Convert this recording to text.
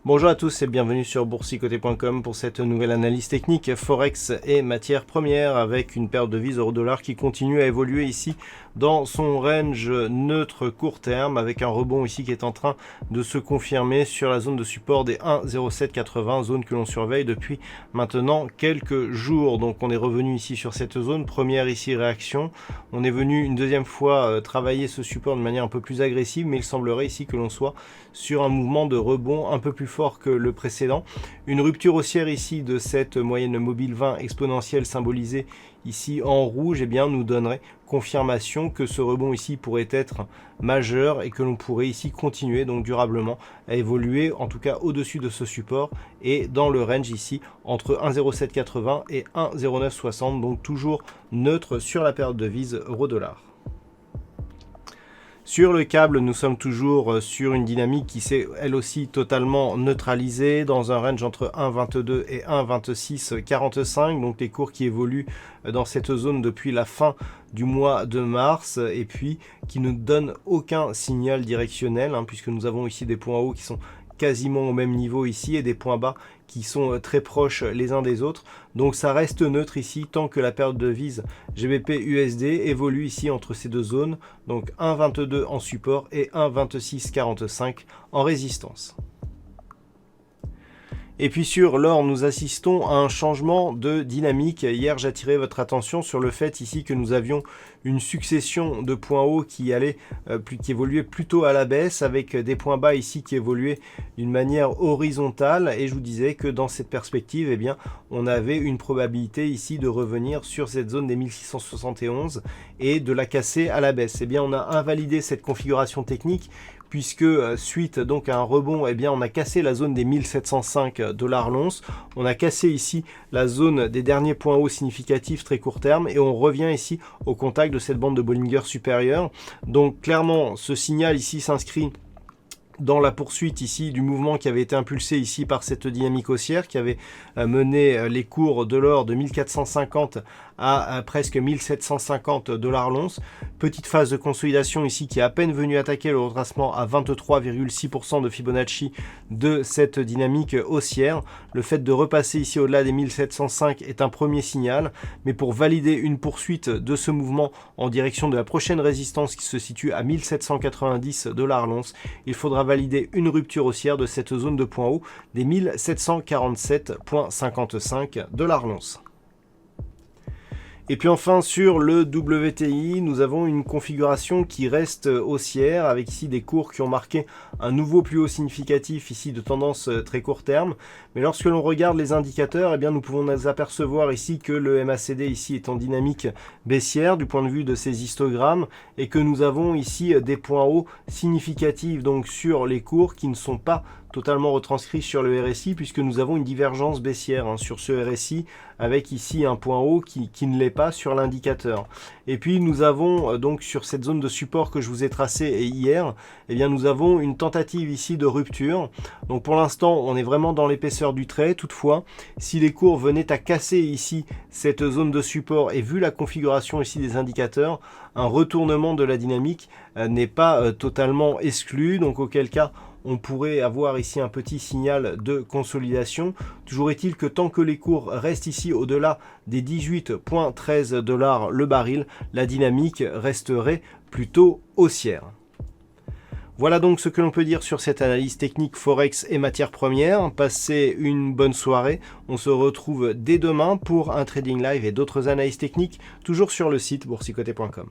Bonjour à tous et bienvenue sur boursicoté.com pour cette nouvelle analyse technique Forex et matières premières avec une paire de devises euro-dollar qui continue à évoluer ici dans son range neutre court terme avec un rebond ici qui est en train de se confirmer sur la zone de support des 1,0780, zone que l'on surveille depuis maintenant quelques jours. Donc on est revenu ici sur cette zone, première ici réaction, on est venu une deuxième fois travailler ce support de manière un peu plus agressive, mais il semblerait ici que l'on soit sur un mouvement de rebond un peu plus fort que le précédent. Une rupture haussière ici de cette moyenne mobile 20 exponentielle symbolisée ici en rouge, eh bien, nous donnerait confirmation que ce rebond ici pourrait être majeur et que l'on pourrait ici continuer donc durablement à évoluer en tout cas au-dessus de ce support et dans le range ici entre 1,0780 et 1,0960, donc toujours neutre sur la paire de devises euro-dollar. Sur le câble, nous sommes toujours sur une dynamique qui s'est elle aussi totalement neutralisée dans un range entre 1,22 et 1,2645, donc les cours qui évoluent dans cette zone depuis la fin du mois de mars et puis qui ne donnent aucun signal directionnel puisque nous avons ici des points hauts qui sont quasiment au même niveau ici et des points bas qui sont très proches les uns des autres. Donc ça reste neutre ici tant que la paire de devises GBP/USD évolue ici entre ces deux zones, donc 1,22 en support et 1,2645 en résistance. Et puis sur l'or, nous assistons à un changement de dynamique. Hier, j'attirais votre attention sur le fait ici que nous avions une succession de points hauts qui évoluaient plutôt à la baisse avec des points bas ici qui évoluaient d'une manière horizontale. Et je vous disais que dans cette perspective, eh bien, on avait une probabilité ici de revenir sur cette zone des 1671 et de la casser à la baisse. Eh bien, on a invalidé cette configuration technique puisque suite donc à un rebond, eh bien, on a cassé la zone des 1705 $ l'once, on a cassé ici la zone des derniers points hauts significatifs très court terme et on revient ici au contact de cette bande de Bollinger supérieure. Donc clairement, ce signal ici s'inscrit dans la poursuite ici du mouvement qui avait été impulsé ici par cette dynamique haussière qui avait mené les cours de l'or de 1450 à presque 1750 $ l'once. Petite phase de consolidation ici qui est à peine venue attaquer le retracement à 23,6% de Fibonacci de cette dynamique haussière. Le fait de repasser ici au-delà des 1705 est un premier signal, mais pour valider une poursuite de ce mouvement en direction de la prochaine résistance qui se situe à 1790 $ l'once, il faudra valider une rupture haussière de cette zone de points hauts des 1747,55 $ l'once. Et puis enfin sur le WTI, nous avons une configuration qui reste haussière avec ici des cours qui ont marqué un nouveau plus haut significatif ici de tendance très court terme. Mais lorsque l'on regarde les indicateurs, eh bien, nous pouvons nous apercevoir ici que le MACD ici est en dynamique baissière du point de vue de ces histogrammes et que nous avons ici des points hauts significatifs donc sur les cours qui ne sont pas totalement retranscrits sur le RSI puisque nous avons une divergence baissière sur ce RSI avec ici un point haut qui ne l'est pas sur l'indicateur. Et puis nous avons donc sur cette zone de support que je vous ai tracée hier, eh bien nous avons une tentative ici de rupture. Donc pour l'instant on est vraiment dans l'épaisseur du trait. Toutefois, si les cours venaient à casser ici cette zone de support et vu la configuration ici des indicateurs, un retournement de la dynamique n'est pas totalement exclu. Donc auquel cas on pourrait avoir ici un petit signal de consolidation. Toujours est-il que tant que les cours restent ici au-delà des 18,13 $ le baril, la dynamique resterait plutôt haussière. Voilà donc ce que l'on peut dire sur cette analyse technique Forex et matières premières. Passez une bonne soirée. On se retrouve dès demain pour un trading live et d'autres analyses techniques, toujours sur le site boursicoté.com.